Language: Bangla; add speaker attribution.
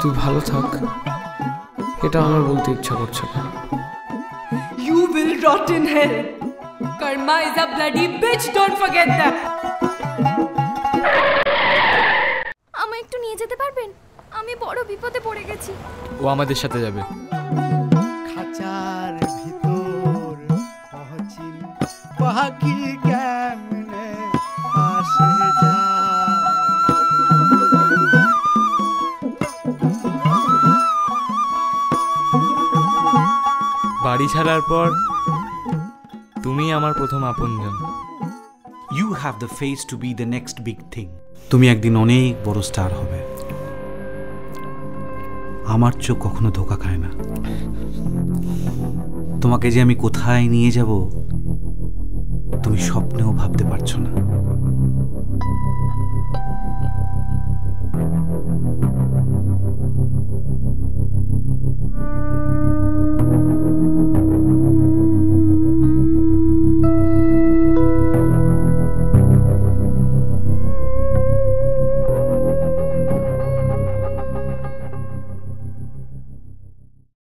Speaker 1: তুই ভালো থাক, এটা আমার বলতে ইচ্ছা করছে না।
Speaker 2: You will rot in hell. Karma is a bloody bitch, don't forget that.
Speaker 3: আমায় একটু নিয়ে যেতে পারবেন? আমি বড় বিপদে পড়ে গেছি।
Speaker 4: ও আমাদের সাথে যাবে।
Speaker 5: খাঁচার ভিতর পহচিল পাখি কেমনে আসে যায়।
Speaker 4: বাড়ি ছাড়ার পর তুমি আমার প্রথম আপনজন।
Speaker 6: You have the face to be the next big thing. তুমি একদিন অনেক বড় স্টার হবে। আমার চোখ কখনো ধোঁকা খায় না। তোমাকে যে আমি কোথায় নিয়ে যাব তুমি স্বপ্নেও ভাবতে পারছো না।